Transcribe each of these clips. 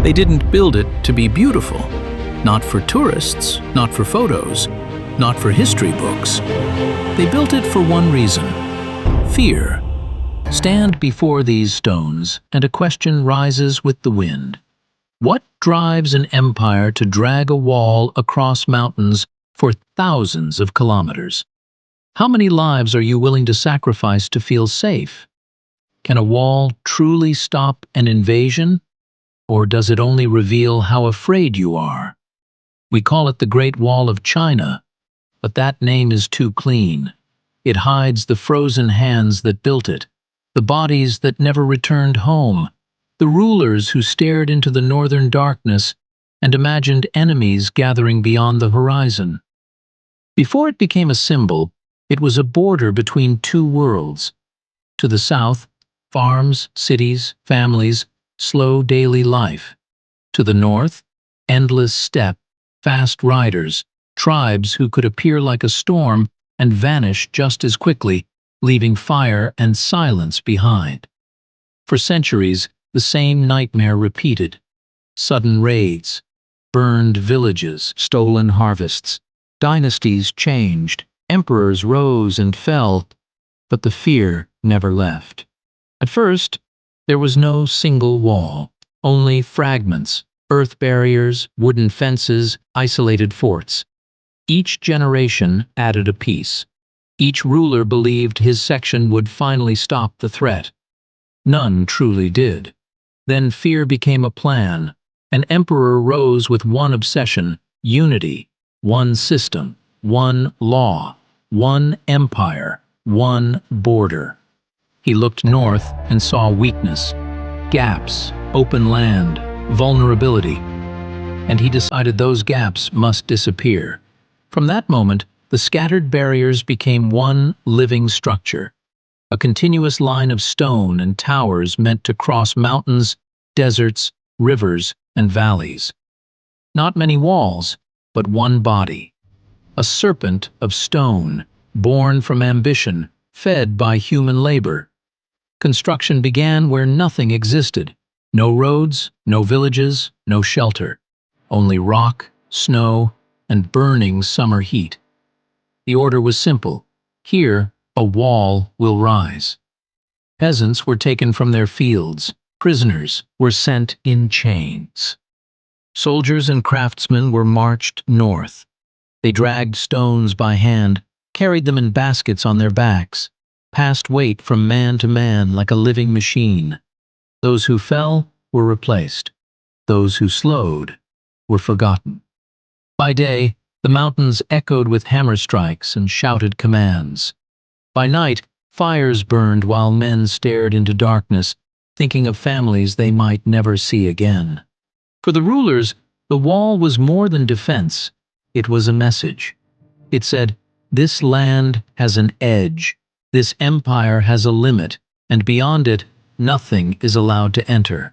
They didn't build it to be beautiful. Not for tourists, not for photos, not for history books. They built it for one reason: fear. Stand before these stones, and a question rises with the wind. What drives an empire to drag a wall across mountains for thousands of kilometers? How many lives are you willing to sacrifice to feel safe? Can a wall truly stop an invasion? Or does it only reveal how afraid you are? We call it the Great Wall of China, but that name is too clean. It hides the frozen hands that built it, the bodies that never returned home, the rulers who stared into the northern darkness and imagined enemies gathering beyond the horizon. Before it became a symbol, it was a border between two worlds. To the south, farms, cities, families, slow daily life. To the north, endless steppe, fast riders, tribes who could appear like a storm and vanish just as quickly, leaving fire and silence behind. For centuries, the same nightmare repeated. Sudden raids, burned villages, stolen harvests. Dynasties changed, emperors rose and fell, but the fear never left. At first, there was no single wall, only fragments, earth barriers, wooden fences, isolated forts. Each generation added a piece. Each ruler believed his section would finally stop the threat. None truly did. Then fear became a plan. An emperor rose with one obsession: unity, one system, one law, one empire, one border. He looked north and saw weakness, gaps, open land, vulnerability, and he decided those gaps must disappear. From that moment, the scattered barriers became one living structure, a continuous line of stone and towers meant to cross mountains, deserts, rivers, and valleys. Not many walls, but one body. A serpent of stone, born from ambition, fed by human labor. Construction began where nothing existed. No roads, no villages, no shelter. Only rock, snow, and burning summer heat. The order was simple. Here, a wall will rise. Peasants were taken from their fields. Prisoners were sent in chains. Soldiers and craftsmen were marched north. They dragged stones by hand, carried them in baskets on their backs, passed weight from man to man like a living machine. Those who fell were replaced. Those who slowed were forgotten. By day, the mountains echoed with hammer strikes and shouted commands. By night, fires burned while men stared into darkness, thinking of families they might never see again. For the rulers, the wall was more than defense. It was a message. It said, "This land has an edge. This empire has a limit, and beyond it, nothing is allowed to enter."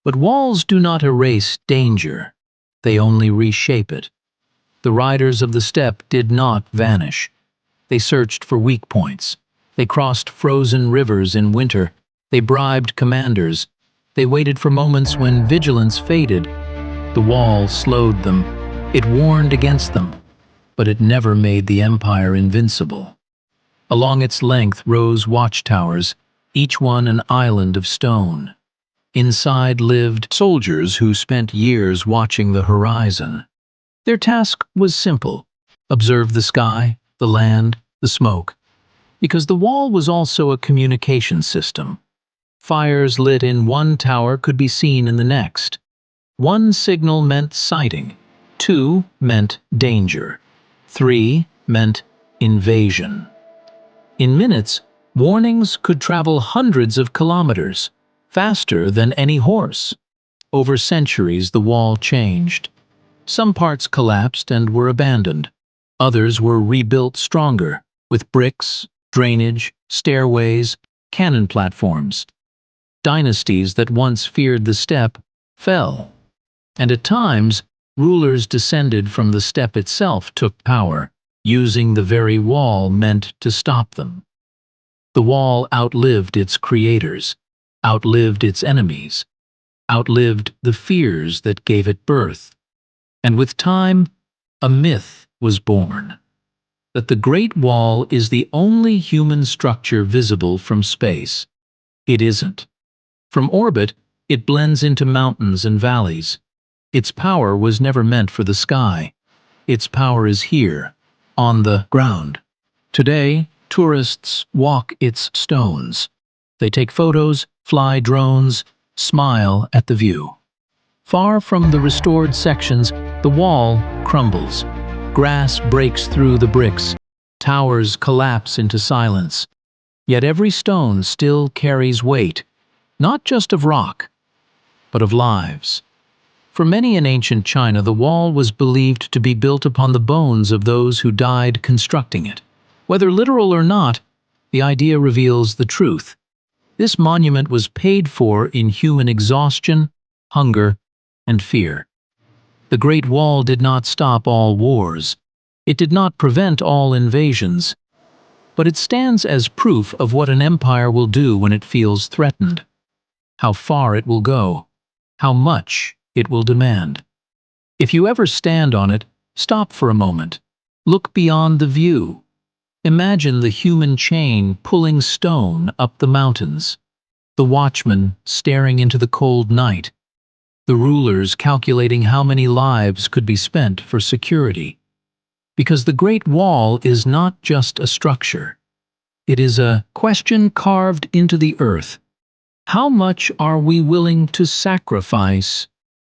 But walls do not erase danger. They only reshape it. The riders of the steppe did not vanish. They searched for weak points. They crossed frozen rivers in winter. They bribed commanders. They waited for moments when vigilance faded. The wall slowed them. It warned against them. But it never made the empire invincible. Along its length rose watchtowers, each one an island of stone. Inside lived soldiers who spent years watching the horizon. Their task was simple: observe the sky, the land, the smoke. Because the wall was also a communication system. Fires lit in one tower could be seen in the next. One signal meant sighting. Two meant danger. Three meant invasion. In minutes, warnings could travel hundreds of kilometers, faster than any horse. Over centuries, the wall changed. Some parts collapsed and were abandoned. Others were rebuilt stronger, with bricks, drainage, stairways, cannon platforms. Dynasties that once feared the steppe fell. And at times, rulers descended from the steppe itself took power, using the very wall meant to stop them. The wall outlived its creators, outlived its enemies. outlived the fears that gave it birth. And with time, a myth was born that the Great Wall is the only human structure visible from space. It isn't. From orbit, it blends into mountains and valleys. Its power was never meant for the sky. Its power is here, on the ground. Today, tourists walk its stones. They take photos, fly drones, smile at the view. Far from the restored sections, the wall crumbles. Grass breaks through the bricks. Towers collapse into silence. Yet every stone still carries weight, not just of rock, but of lives. For many in ancient China, the wall was believed to be built upon the bones of those who died constructing it. Whether literal or not, the idea reveals the truth. This monument was paid for in human exhaustion, hunger, and fear. The Great Wall did not stop all wars. It did not prevent all invasions. But it stands as proof of what an empire will do when it feels threatened. How far it will go. How much it will demand. If you ever stand on it, stop for a moment. Look beyond the view. Imagine the human chain pulling stone up the mountains, the watchman staring into the cold night, the rulers calculating how many lives could be spent for security. Because the Great Wall is not just a structure. It is a question carved into the earth. How much are we willing to sacrifice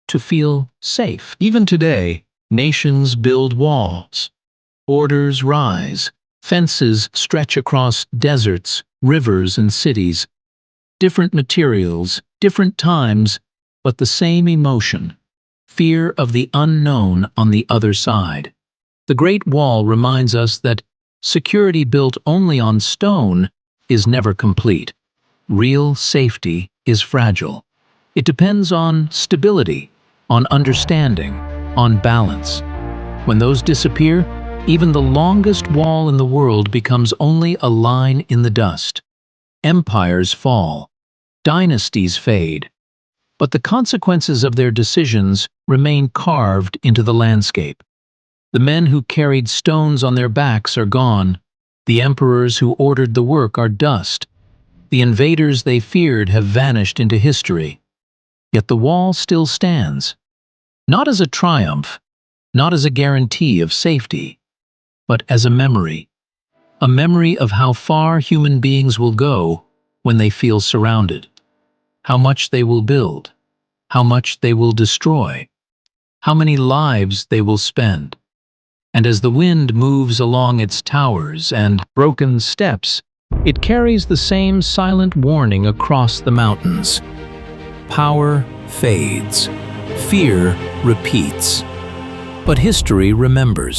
to feel safe? Even today, nations build walls. Borders rise. Fences stretch across deserts, rivers, and cities. Different materials, different times, but the same emotion. Fear of the unknown on the other side. The Great Wall reminds us that security built only on stone is never complete. Real safety is fragile. It depends on stability, on understanding, on balance. When those disappear, even the longest wall in the world becomes only a line in the dust. Empires fall. Dynasties fade. But the consequences of their decisions remain carved into the landscape. The men who carried stones on their backs are gone. The emperors who ordered the work are dust. The invaders they feared have vanished into history. Yet the wall still stands. Not as a triumph, not as a guarantee of safety, but as a memory. A memory of how far human beings will go when they feel surrounded. How much they will build. How much they will destroy. How many lives they will spend. And as the wind moves along its towers and broken steps, it carries the same silent warning across the mountains. Power fades. Fear repeats. But history remembers.